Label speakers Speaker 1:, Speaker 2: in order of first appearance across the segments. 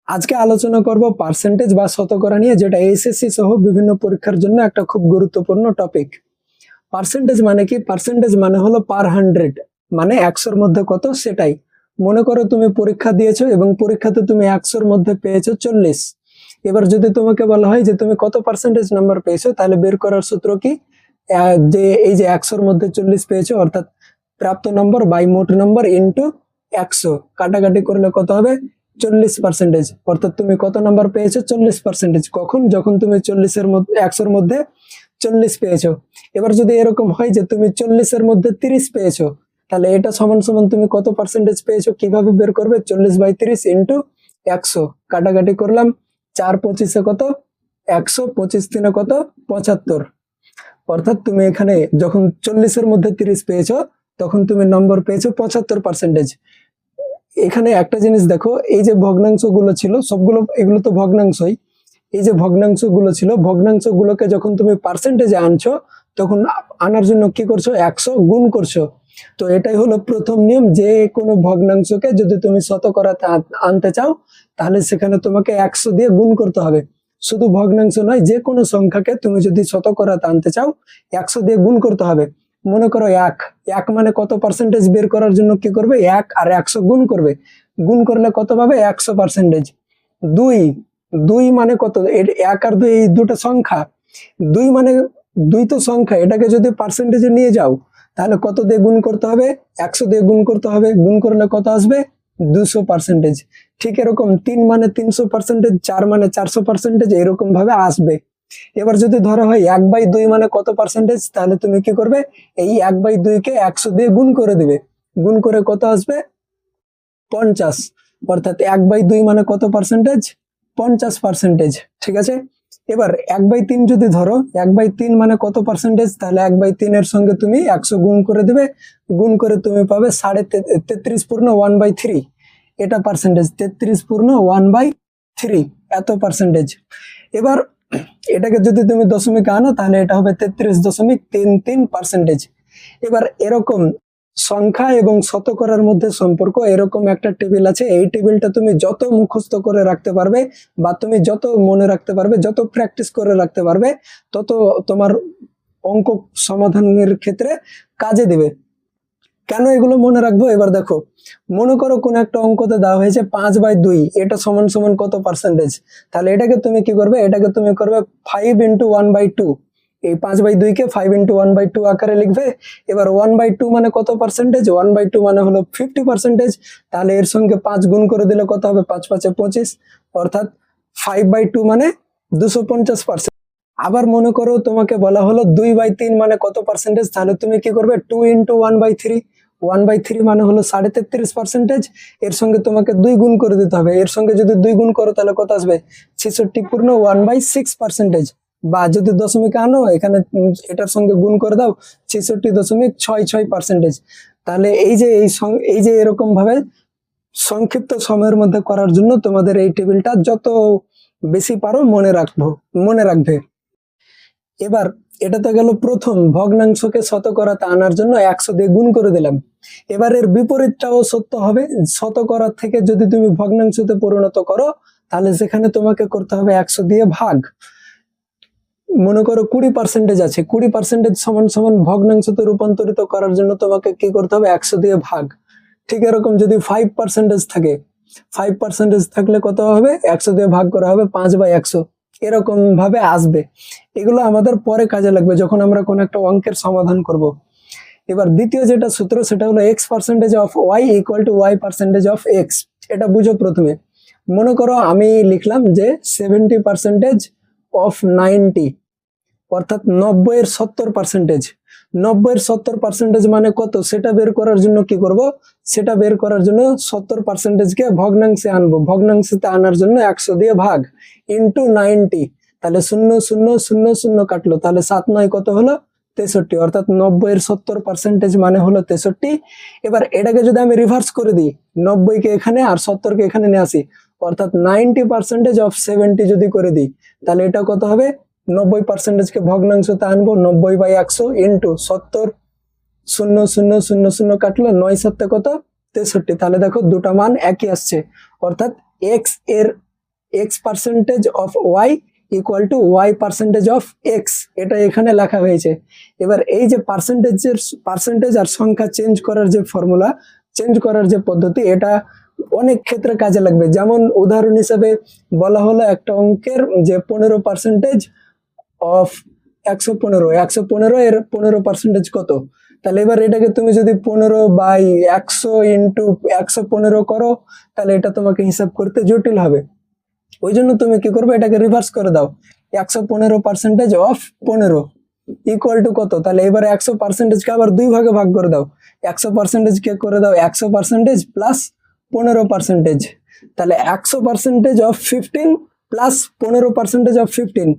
Speaker 1: আজকে আলোচনা করব পার্সেন্টেজ বা শতকরা নিয়ে, যেটা এসএসসি সহ বিভিন্ন পরীক্ষার জন্য একটা খুব গুরুত্বপূর্ণ টপিক। পার্সেন্টেজ মানে কি? পার্সেন্টেজ মানে হলো পার 100, মানে 100-র মধ্যে কত সেটাই। মনে করো তুমি পরীক্ষা দিয়েছো এবং পরীক্ষাতে তুমি 100-র মধ্যে পেয়েছো 40। এবার যদি তোমাকে বলা হয় যে তুমি কত পার্সেন্টেজ নাম্বার পেয়েছো, তাহলে বের করার সূত্র কি? যে এই যে 100-র মধ্যে 40 পেয়েছো, অর্থাৎ প্রাপ্ত নম্বর বাই মোট নম্বর ইন্টু 100, কাটাকাটি করলে কত হবে? 40%। অর্থাৎ তুমি কত নাম্বার পেয়েছো? 40%। কখন? যখন তুমি 40-এর মধ্যে 100-র মধ্যে 40 পেয়েছো। এবার যদি এরকম হয় যে তুমি 40-এর মধ্যে 30 পেয়েছো, তাহলে এটা সমান সমান তুমি কত পার্সেন্টেজ পেয়েছো কিভাবে বের করবে? 40/30 ইন্টু 100, কাটাকাটি করলাম। 4×25 কত? 100, 25×3 কত? 75। অর্থাৎ তুমি এখানে যখন 40-এর মধ্যে 30 পেয়েছো, তখন তুমি নম্বর পেয়েছো 75%। এখানে একটা জিনিস দেখো, এই যে ভগ্নাংশ গুলো ছিল সবগুলো, এগুলো তো ভগ্নাংশই। এই যে ভগ্নাংশ গুলো ছিল, ভগ্নাংশ গুলোকে যখন তুমি পার্সেন্টেজে আনছো, তখন আনার জন্য কি করছো? 100 গুণ করছো। তো এটাই হলো প্রথম নিয়ম, যে কোনো ভগ্নাংশকে যদি তুমি শতকরাতে আনতে চাও, তাহলে সেখানে তোমাকে 100 দিয়ে গুণ করতে হবে। শুধু ভগ্নাংশ নয়, যে কোনো সংখ্যাকে তুমি যদি শতকরাতে আনতে চাও, 100 দিয়ে গুণ করতে হবে। মনে করো এক মানে কত পার্সেন্টেজ বের করার জন্য কি করবে? 1 আর 100 গুণ করবে। গুণ করলে কত পাবে? 100%। দুই দুই মানে কত? 1 আর 2 এই দুটো সংখ্যা। দুই তো সংখ্যা, এটাকে যদি পার্সেন্টেজে নিয়ে যাও, তাহলে কত দিয়ে গুণ করতে হবে? 100 দিয়ে গুণ করতে হবে। গুণ করলে কত আসবে? 200%। ঠিক এরকম 3 মানে 300%, 4 মানে 400%, এরকম ভাবে আসবে। এবার যদি ধরা হয় 1/2 মানে কত পার্সেন্টেজ, তাহলে তুমি কি করবে? এই 1/2 কে 100 দিয়ে গুণ করে দিবে। গুণ করে কত আসবে? 50। অর্থাৎ 1/2 মানে কত পার্সেন্টেজ? 50%। ঠিক আছে। এবার 1/3 যদি ধরো, 1/3 মানে কত পার্সেন্টেজ? তাহলে 1/3 এর সঙ্গে তুমি 100 গুণ করে দিবে। গুণ করে তুমি পাবে 33 পূর্ণ 1/3। এটা পার্সেন্টেজ 33 পূর্ণ 1/3, এত পার্সেন্টেজ। এবার এটাকে যদি তুমি দশমিকে আনো, তাহলে এটা হবে 33.33%। এবার এরকম সংখ্যা এবং শতকরার মধ্যে সম্পর্ক, এরকম একটা টেবিল আছে। এই টেবিলটা তুমি যত মুখস্থ করে রাখতে পারবে, বা তুমি যত মনে রাখতে পারবে, যত প্র্যাকটিস করে রাখতে পারবে, তত তোমার অঙ্ক সমাধানের ক্ষেত্রে কাজে দিবে। কেন এগুলো মনে রাখবো? এবার দেখো, মনে করো কোন একটা অঙ্কতে দেওয়া হয়েছে 5/2, এটা সমান সমান কত পার্সেন্টেজ? তাহলে এটাকে তুমি কি করবে? এটাকে তুমি করবে 5 × 1/2। এই 5/2 কে 5 × 1/2 আকারে লিখবে। এবার 1/2 মানে কত পার্সেন্টেজ? 1/2 মানে হলো 50%। তাহলে এর সঙ্গে 5 গুণ করে দিলে কত হবে? 5 × 5 = 25, অর্থাৎ 5/2 মানে 250%। আবার মনে করো তোমাকে বলা হলো 2/3 মানে কত পার্সেন্টেজ? তাহলে তুমি কি করবে? 2 × 1/3। 1/3 মানে হলো 33%। এর সঙ্গে তোমাকে 2 গুণ করে দিতে হবে। এর সঙ্গে যদি 2 গুণ করো, তাহলে কত আসবে? 66 পূর্ণ 1/6%। বা যদি দশমিকে আনো, এখানে এটার সঙ্গে গুণ করে দাও 66.66%। তাহলে এই যে এরকম ভাবে সংক্ষিপ্ত সময়ের মধ্যে করার জন্য তোমাদের এই টেবিলটা যত বেশি পারো মনে রাখবে। এবার এটা তো গেল প্রথম, ভগ্নাংশকে শতকরাতে আনার জন্য 100 দিয়ে গুণ করে দিলাম। এবার এর বিপরীতটাও সত্য হবে। শতকরা থেকে যদি তুমি ভগ্নাংশতে পরিণত করো, তাহলে সেখানে তোমাকে করতে হবে 100 দিয়ে ভাগ। মনে করো 20% আছে, 20% সমান সমান ভগ্নাংশতে রূপান্তরিত করার জন্য তোমাকে কি করতে হবে? 100 দিয়ে ভাগ। ঠিক এরকম যদি 5% থাকে, 5% থাকলে কত হবে? 100 দিয়ে ভাগ করা হবে 5/100। এরকম ভাবে আসবে। এগুলো আমাদের পরে কাজে লাগবে যখন আমরা কোন একটা অঙ্কের সমাধান করব। এবার দ্বিতীয় যেটা সূত্র, সেটা হলো x% of y = y% of x। এটা বুঝো প্রথমে। মনে করো আমি লিখলাম যে 70% of 90, অর্থাৎ 90-এর 70%। 90-এর 70% মানে কত সেটা বের করার জন্য কি করব? সেটা বের করার জন্য 70%কে ভগ্নাংশে আনবো। ভগ্নাংশে আনার জন্য 100 দিয়ে ভাগ ইন্টু 90। তাহলে 0 0 0 0 কাটলো, তাহলে 7 9 কত হলো? 63। অর্থাৎ 90-এর 70% মানে হলো 63। এবার এটাকে যদি আমি রিভার্স করে দিই, 90-কে এখানে আর 70-কে এখানে নিয়ে আসি, অর্থাৎ 90% of 70 যদি করে দিই, তাহলে এটা কত হবে? 90%কে ভগ্নাংশতে আনবো, 90/100 ইন্টু 70। 0 0 0 0 কাটলো, 9 7 কত? 63। তাহলে দেখো দুটো মান একই আসছে। অর্থাৎ এক্স এর X percentage of Y equal to Y percentage of X, এটা এখানে লেখা হয়েছে। এবার এই যে পার্সেন্টেজ আর সংখ্যা চেঞ্জ করার যে ফর্মুলা, চেঞ্জ করার যে পদ্ধতি, এটা অনেক ক্ষেত্রে কাজে লাগবে। যেমন উদাহরণ হিসেবে বলা হলো একটা অঙ্কের যে 15% অফ 115 এর 15% কত, তাহলে এবার এটাকে তুমি যদি 15/100 × 115 করো, তাহলে এটা তোমাকে হিসাব করতে জটিল হবে। ওই জন্য তুমি কি করবে, এটাকে রিভার্স করে দাও, 115% অফ 15 ইকুয়াল টু কত, তাহলে এবার 100%কে আবার 2 ভাগে ভাগ করে দাও, 100% কে করে দাও 100% প্লাস 15%, তাহলে 100% অফ 15 প্লাস 15% অফ 15,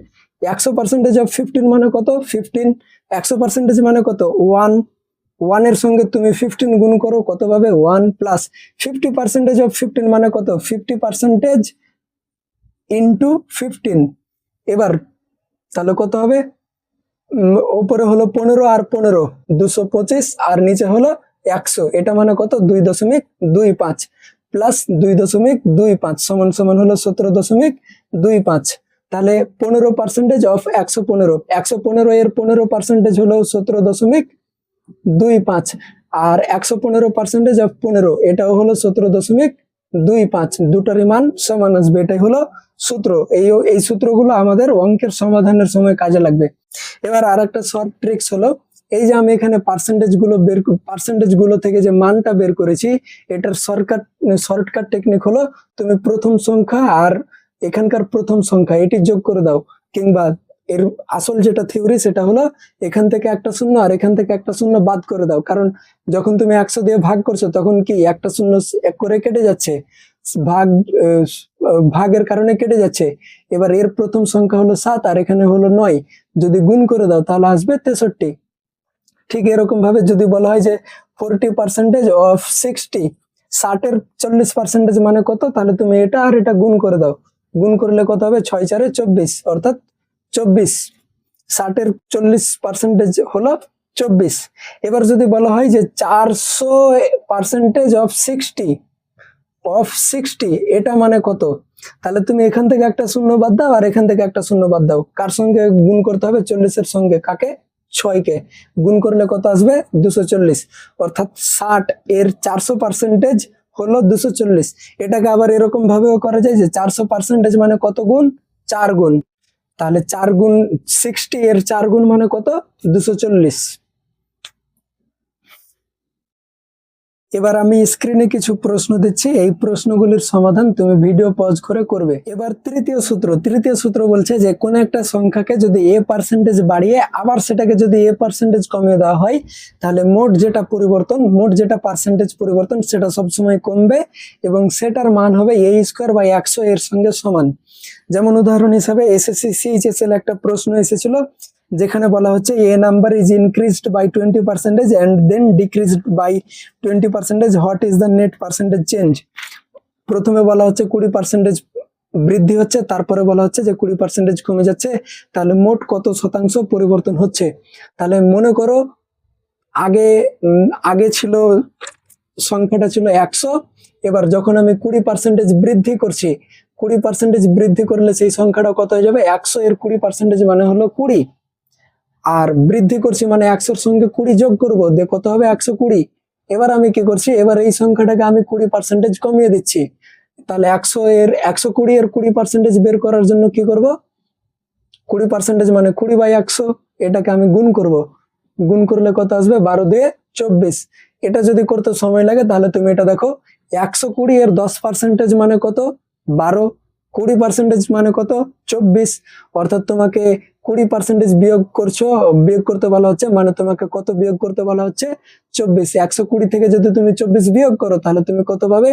Speaker 1: 100% অফ 15 মানে কত 15, 100% মানে কত 1, 1 এর সঙ্গে তুমি 15 গুণ করো, কত পাবে 1, প্লাস 50% অফ 15 মানে কত 50% ইন্টু 15, এবার তাহলে কত হবে, উপরে হলো 15 আর 15 225 আর নিচে হলো 100, এটা মানে কত 2.25 প্লাস 2.25 সমান সমান হলো 17.25, তাহলে 15% অফ 115 এর 15% হলো 17.25 আর 115% অফ 15 এটাও হলো 17.25, দুটারই মান সমান আসবে, এটাই হলো সূত্র। এই সূত্রগুলো আমাদের অঙ্কের সমাধানের সময় কাজে লাগবে। এবার আর একটা শর্ট ট্রিক্স হলো, এই যে আমি এখানে পার্সেন্টেজ গুলো থেকে যে মানটা বের করেছি, এটার শর্টকাট টেকনিক হলো, তুমি প্রথম সংখ্যা আর এখানকার প্রথম সংখ্যা এটি যোগ করে দাও, কিংবা এর আসল যেটা থিওরি সেটা হলো এখান থেকে একটা শূন্য আর এখান থেকে একটা শূন্য বাদ করে দাও, কারণ যখন তুমি 100 দিয়ে ভাগ করছো তখন কি একটা শূন্য এক করে কেটে যাচ্ছে, ভাগের কারণে কেটে যাচ্ছে। এবার এর প্রথম সংখ্যা হলো 7 আর এখানে হলো 9, যদি গুণ করে দাও তাহলে আসবে 63। ঠিক এরকম ভাবে যদি বলা হয় যে 40% অফ 60, 60 এর 40% মানে কত, তাহলে তুমি এটা আর এটা গুণ করে দাও, গুণ করলে কত হবে 6 4 24, অর্থাৎ 24, 60 এর 40% হলো 24। এবার যদি বলা হয় যে 400% অফ 60 এটা মানে কত, তাহলে তুমি এখান থেকে একটা শূন্য বাদ দাও আর এখান থেকে একটা শূন্য বাদ দাও, কার সঙ্গে গুণ করতে হবে 40 এর সঙ্গে, কাকে 6 কে, গুণ করলে কত আসবে 240, অর্থাৎ 60 এর 400% হলো 240। এটাকে আবার এরকম ভাবেও করা যায় যে 400% মানে কত গুণ 4 গুণ, তাহলে 4 গুণ 60 এর 4 গুণ মানে কত 240। এবার আমি স্ক্রিনে কিছু প্রশ্ন দিচ্ছি, এই প্রশ্নগুলির সমাধান তুমি ভিডিও পজ করে করবে। এবার তৃতীয় সূত্র বলছে যে কোন একটা সংখ্যাকে যদি a% বাড়িয়ে আবার সেটাকে যদি a% কমিয়ে দেওয়া হয়, তাহলে মোট যেটা পার্সেন্টেজ পরিবর্তন সেটা সবসময় কমবে এবং সেটার মান হবে a²/100 এর সঙ্গে সমান। যেমন উদাহরণ হিসাবে এসএসসি সিএইচএসএল একটা প্রশ্ন এসেছিল, যেখানে বলা হচ্ছে a number is increased by 20% and then decreased by 20%, what is the net percentage change? প্রথমে বলা হচ্ছে 20% বৃদ্ধি হচ্ছে, তারপরে বলা হচ্ছে যে 20% কমে যাচ্ছে, তাহলে মোট কত শতাংশ পরিবর্তন হচ্ছে। তাহলে মনে করো আগে ছিল সংখ্যাটা ছিল 100, এবার যখন আমি 20% বৃদ্ধি করছি, 20% বৃদ্ধি করলে সেই সংখ্যাটা কত হয়ে যাবে, 100 এর 20% মানে হলো 20, আর বৃদ্ধি করছি মানে 100-র সঙ্গে 20 যোগ করবো, দিয়ে কত হবে 120। এবার আমি কি করছি, এবার এই সংখ্যাটাকে আমি 20% কমিয়ে দিচ্ছি, তাহলে 120 এর 20% বের করার জন্য কি করব, 20% মানে 20/100, এটাকে আমি গুণ করব, গুণ করলে কত আসবে 12 দিয়ে 24। এটা যদি করতে সময় লাগে তাহলে তুমি এটা দেখো, 120 এর 10% মানে কত 12, 20% মানে কত 24, অর্থাৎ তোমাকে 20% বিয়োগ করতে বলা হচ্ছে, মানে তোমাকে কত বিয়োগ করতে বলা হচ্ছে 24। 120 থেকে যদি তুমি 24 বিয়োগ করো তাহলে তুমি কত পাবে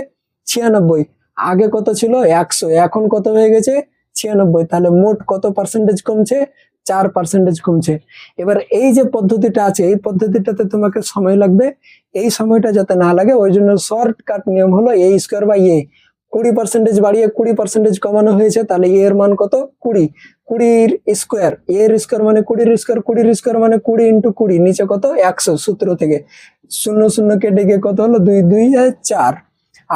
Speaker 1: 96। আগে কত ছিল 100, এখন কত হয়ে গেছে 96, তাহলে মোট কত পার্সেন্টেজ কমছে 4% কমছে। এবার এই যে পদ্ধতিটা আছে, এই পদ্ধতিটাতে তোমাকে সময় লাগবে, এই সময়টা যাতে না লাগে ওই জন্য শর্টকাট নিয়ম হলো a²/a, 20% বাড়িয়ে 20% কমানো হয়েছে, তাহলে এর মান কত 20, 20 স্কোয়ার, এর স্কোয়ার মানে 20 স্কোয়ার, 20 স্কোয়ার মানে 20 × 20, নিচে কত 100, সূত্র থেকে 0 0 কেটে গিয়ে কত হলো 2 2 4,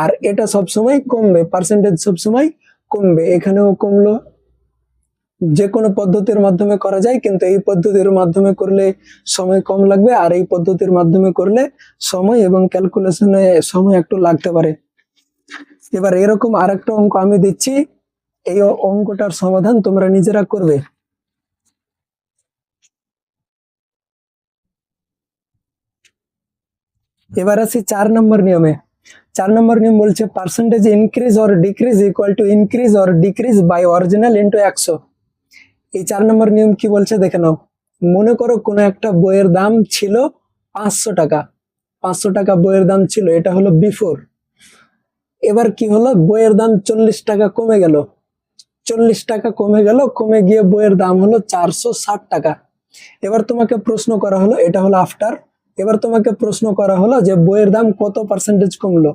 Speaker 1: আর এটা সবসময় কমবে, পার্সেন্টেজ সবসময় কমবে, এখানেও কমলো। যে কোনো পদ্ধতির মাধ্যমে করা যায়, কিন্তু এই পদ্ধতির মাধ্যমে করলে সময় কম লাগবে, আর এই পদ্ধতির মাধ্যমে করলে সময় এবং ক্যালকুলেশনে সময় একটু লাগতে পারে। এবার এরকম আরেকটা অঙ্ক আমি দিচ্ছি, এই অঙ্কটার সমাধান তোমরা নিজেরা করবে। এবার আসি 4 নম্বর নিয়মে। 4 নম্বর নিয়ম বলছে percentage increase or decrease equal to increase or decrease by original into 100। এই 4 নম্বর নিয়ম কি বলছে দেখে নাও। মনে করো কোনো একটা বইয়ের দাম ছিল 500 টাকা, 500 টাকা বইয়ের দাম ছিল, এটা হলো বিফোর। এবার কি হলো, বইয়ের দাম 40 টাকা কমে গেল, 40 টাকা কমে গেল, কমে গিয়ে বইয়ের দাম হলো 460 টাকা। এবার তোমাকে প্রশ্ন করা হলো, এটা হলো আফটার। এবার তোমাকে প্রশ্ন করা হলো যে বইয়ের দাম কত পার্সেন্টেজ কমলো।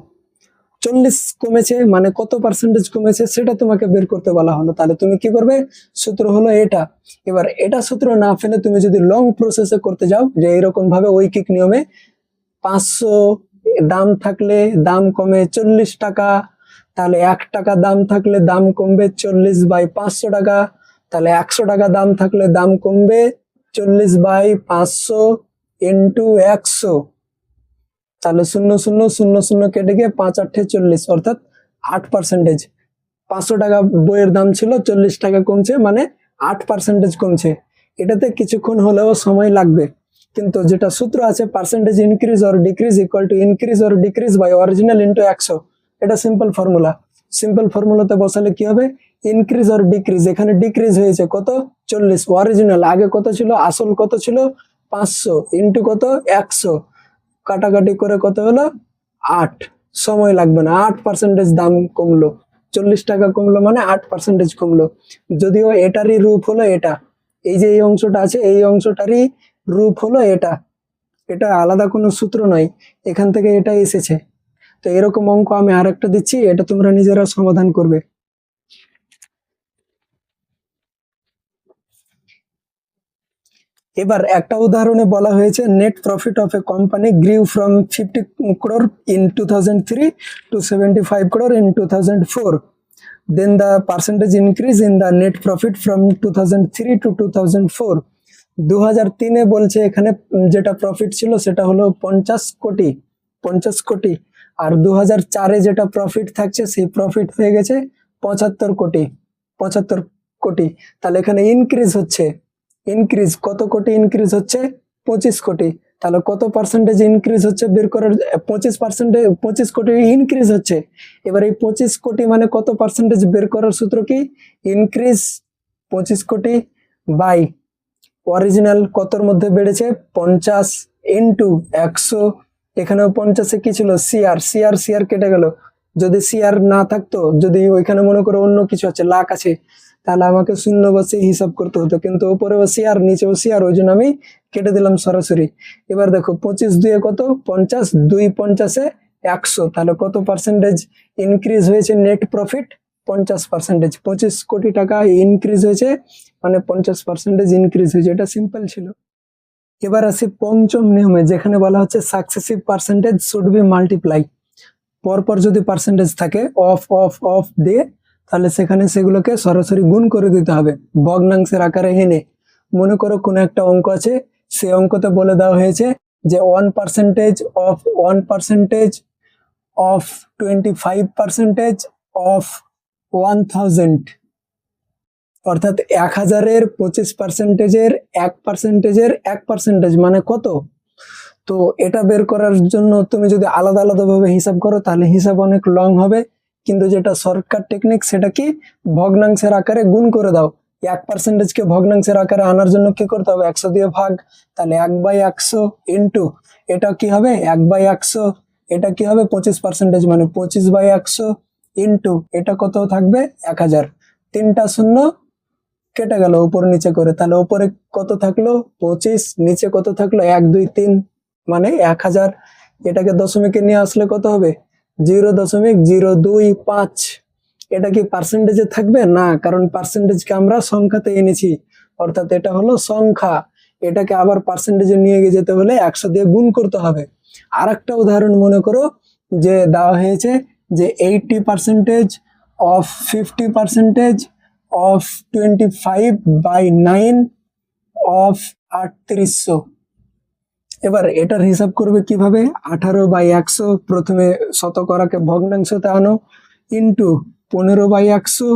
Speaker 1: 40 কমেছে মানে কত পার্সেন্টেজ কমেছে সেটা তোমাকে বের করতে বলা হলো। তাহলে তুমি কি করবে, সূত্র হলো এটা। এবার এটা সূত্র না ফেলে তুমি যদি লং প্রসেসে করতে যাও, যে এরকম ভাবে ঐকিক নিয়মে 500 দাম থাকলে দাম কমে 40 টাকা, তাহলে 1 টাকা দাম থাকলে দাম কমবে 40 বাই 500 টাকা, তাহলে 100 টাকা দাম থাকলে দাম কমবে 40 বাই 500 ইন্টু 100। তাহলে 0 0 0 0 কেটে গিয়ে 5 8 40, অর্থাৎ 8%। 500 টাকা বইয়ের দাম ছিল, 40 টাকা কমছে, মানে 8% কমছে। এটাতে কিছুক্ষণ হলেও সময় লাগবে, কিন্তু যেটা সূত্র আছে percentage increase or decrease equal to increase or decrease by original into 100, এটা সিম্পল ফর্মুলা। সিম্পল ফর্মুলাতে বসালে কি হবে, ইনক্রিজ অর ডিক্রিজ, এখানে ডিক্রিজ হয়েছে কত 40, অরিজিনাল আগে কত ছিল, আসল কত ছিল 500, ইন্টু কত 100, কাটাকাটি করে কত হলো 8। সময় লাগবে না, 8% দাম কমলো, 40 টাকা কমলো মানে 8% কমলো। যদিও এটারই রূপ হলো এটা, এই যে এই অংশটা আছে এই অংশটারই রূপ হলো এটা, এটা আলাদা কোনো সূত্র নয়, এখান থেকে এটা এসেছে। তো এরকম অঙ্ক আমি আরেকটা দিচ্ছি, এটা তোমরা নিজেরা সমাধান করবে। এবার একটা উদাহরণে বলা হয়েছে net profit of a company grew from 50 crore in 2003 to 75 crore in 2004, then the percentage increase in the net profit from 2003 to 2004। 2003-এ বলছে এখানে যেটা প্রফিট ছিল সেটা হলো 50 কোটি, 50 কোটি, আর 2004-এ যেটা প্রফিট থাকছে সেই প্রফিট হয়ে গেছে 75 কোটি, 75 কোটি। তাহলে এখানে ইনক্রিজ হচ্ছে, ইনক্রিজ কত কোটি ইনক্রিজ হচ্ছে, 25 কোটি। তাহলে কত পার্সেন্টেজ ইনক্রিজ হচ্ছে বের করার, 25%, 25 কোটি ইনক্রিজ হচ্ছে। এবার এই 25 কোটি মানে কত পার্সেন্টেজ বের করার সূত্র কি, ইনক্রিজ 25 কোটি বাই অরিজিনাল কতর মধ্যে বেড়েছে 50 ইন্টু 100। এখানেও 50-এ কি ছিল, সিআর, সিআর সিআর কেটে গেল। যদি সিআর না থাকতো, যদি ওইখানে মনে করো অন্য কিছু আছে, লাখ আছে, তাহলে আমাকে শূন্য বসে হিসাব করতে হতো, কিন্তু উপরেও সিআর নিচেও সিআর, ওই জন্য আমি কেটে দিলাম সরাসরি। এবার দেখো 25 2 কত 50, 2 50-এ 100, তাহলে কত পার্সেন্টেজ ইনক্রিজ হয়েছে নেট প্রফিট, 50%। 25 কোটি টাকা ইনক্রিজ হয়েছে মানে 50% ইনক্রিজ হয়েছে, এটা সিম্পল ছিল। এবার আসি পঞ্চম নিয়মে, যেখানে বলা হচ্ছে successive percentage should be multiply. পরপর যদি পার্সেন্টেজ থাকে অফ অফ অফ দিয়ে, তাহলে সেখানে সেগুলোকে সরাসরি গুণ করে দিতে হবে ভগ্নাংশের আকারে এনে। মনে করো কোনো একটা অঙ্ক আছে, সেই অঙ্কতে বলে দেওয়া হয়েছে যে 1% অফ 1% অফ 25% অফ 1000, অর্থাৎ 1000-এর 25%-এর 1%-এর 1% মানে কত। তো এটা বের করার জন্য তুমি যদি আলাদা আলাদা ভাবে হিসাব করো তাহলে হিসাব অনেক লং হবে, কিন্তু যেটা শর্টকাট টেকনিক সেটা কি, ভগ্নাংশের আকারে গুণ করে দাও। 1%-কে ভগ্নাংশের আকারে আনার জন্য কি করতে হবে, 100 দিয়ে ভাগ, তাহলে 1/100 ইন্টু এটা কি হবে 1/100, এটা কি হবে 25% মানে 25/100 ইন্টু এটা কত থাকবে 1000। 3টা শূন্য কেটে গেল উপর নিচে করে, তাহলে উপরে কত থাকলো 25, নিচে কত থাকলো 1 2 3 মানে 1000। এটাকে দশমিকে নিয়ে আসলে কত হবে 0.025। এটা কি পার্সেন্টেজে থাকবে না, কারণ পার্সেন্টেজকে আমরা সংখ্যাতে এনেছি, অর্থাৎ এটা হলো সংখ্যা। এটাকে আবার পার্সেন্টেজে নিয়ে গিয়ে যেতে হলে 100 দিয়ে গুণ করতে হবে। আর একটা উদাহরণ মনে করো যে দেওয়া হয়েছে যে 80% of 50% of 25/9 of 3800। এবার এটার হিসাব করবে কিভাবে, 18/100 প্রথমে শতকরাকে ভগ্নাংশতে আনো, ইন্টু 15/100,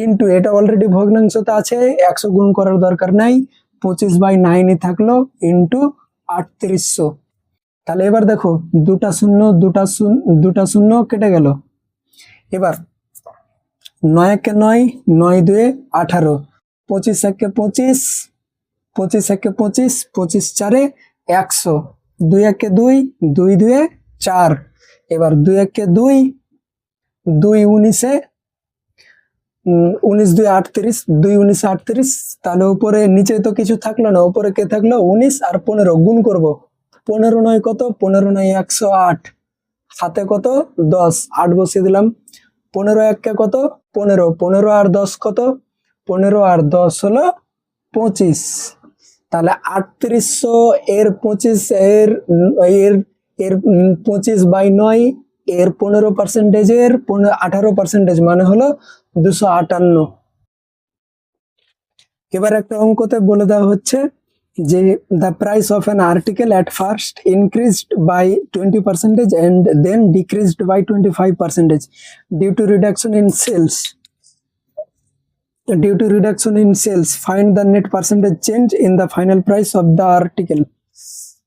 Speaker 1: ইন্টু এটা অলরেডি ভগ্নাংশতে আছে, 100 গুণ করার দরকার নাই, 25/9 থাকলো, ইন্টু 3800। তাহলে এবার দেখো দুটা শূন্য দুটা শূন্য কেটে গেল। এবার 9 একে 9, 9 দুয়ে 18, 25 একে 25, 25 একে 25, 25 চারে 100, 2 একে 2, 2 দুয়ে 4। এবার 2 একে 2, 2 19, 19 দুই 38, 2 19 38। তাহলে উপরে নিচে তো কিছু থাকলো না, উপরে কে থাকলো 19 আর 15 গুণ করব। 15 নয় কত, 15 নয় 108, হাতে কত 10, 8 বসিয়ে দিলাম। 15 একে কত 15, 15 আর 10 কত, 15 আর 10 হলো 25। তাহলে 3800 এর 25 এর এর এর 25/9 এর 15% এর 18% মানে হলো 258। এবার একটা অঙ্কতে বলে দেওয়া হচ্ছে যে the price of an article at first increased by 20% and then decreased by 25% due to reduction in sales. Due to reduction in sales, find the net percentage change in the final price of the article.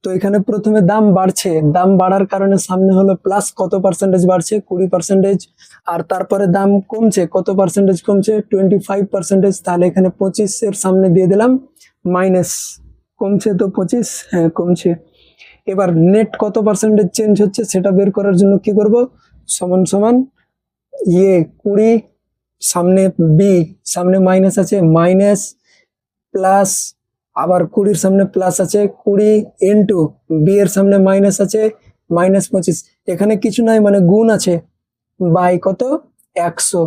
Speaker 1: তো এখানে প্রথমে দাম বাড়ছে, দাম বাড়ার কারণে সামনে হলো প্লাস, কত পার্সেন্টেজ বাড়ছে 20%, আর তারপরে দাম কমছে, কত পার্সেন্টেজ কমছে 25%। তাহলে এখানে 25 এর সামনে দিয়ে দিলাম মাইনাস, কমছে তো 25, হ্যাঁ কমছে। এবার নেট কত পার্সেন্টেজ চেঞ্জ হচ্ছে সেটা বের করার জন্য কি করব, সমান সমান 20, সামনে বি, সামনে মাইনাস আছে মাইনাস, প্লাস আবার 20 সামনে প্লাস আছে 20, ইন্টু বি এর সামনে মাইনাস আছে -25। এখানে কিছু নাই মানে গুণ আছে, বাই কত 100।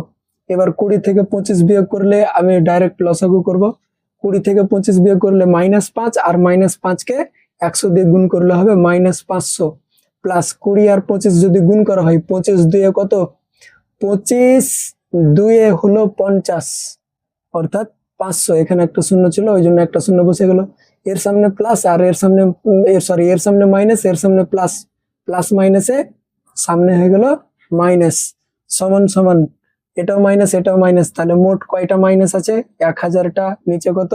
Speaker 1: এবার 20 থেকে 25 বিয়োগ করলে আমি ডাইরেক্ট লসাগু করব। 20 থেকে 25 বিয়োগ করলে -5, আর -5 কে 100 দিয়ে গুণ করলে হবে -500, প্লাস 20 আর 25 যদি গুণ করা হয়, 25 দুয়ে কত, 25 দুয়ে হলো 50, অর্থাৎ 500। এখানে একটা শূন্য ছিল ওই জন্য একটা শূন্য বসে গেল। এর সামনে প্লাস আর এর সামনে এর সামনে মাইনাস, এর সামনে প্লাস, প্লাস মাইনাসে সামনে হয়ে গেল মাইনাস, সমান সমান এটাও মাইনাস এটাও মাইনাস। তাহলে মোট কয়টা মাইনাস আছে, 1000টা, নিচে কত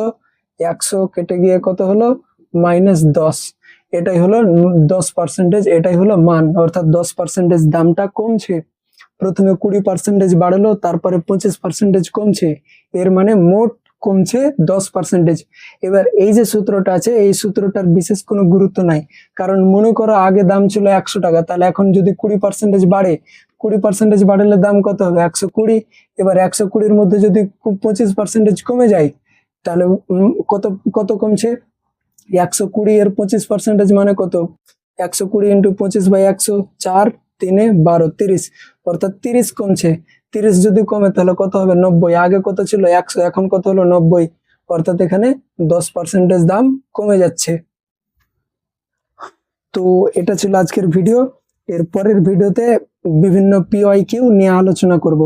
Speaker 1: 100 কেটে গিয়ে কত হলো -10। এটাই হলো 10%, এটাই হলো মান, অর্থাৎ 10% দামটা কমছে। প্রথমে 20% বাড়লো, তারপরে 25% কমছে, এর মানে মোট কমছে 10%। এবার এই যে সূত্রটা আছে, এই সূত্রটার বিশেষ কোনো গুরুত্ব নাই, কারণ মনে করো আগে দাম ছিল 100 টাকা, তাহলে এখন যদি 20% বাড়ে, 20% বাড়লে দাম কত হবে 120। এবার 120-র মধ্যে যদি 25% কমে যায়, তাহলে কত কত কমছে, 120 এর 25% মানে কত, 120 ইন্টু 25/100, 4 3 12 30, অর্থাৎ 30 কমছে। 30 যদি কমে তাহলে কত হবে 90, আগে কত ছিল 100, এখন কত হলো 90, অর্থাৎ এখানে 10% দাম কমে যাচ্ছে। তো এটা ছিল আজকের ভিডিও। এর পরের ভিডিওতে বিভিন্ন PYQ নিয়ে আলোচনা করব।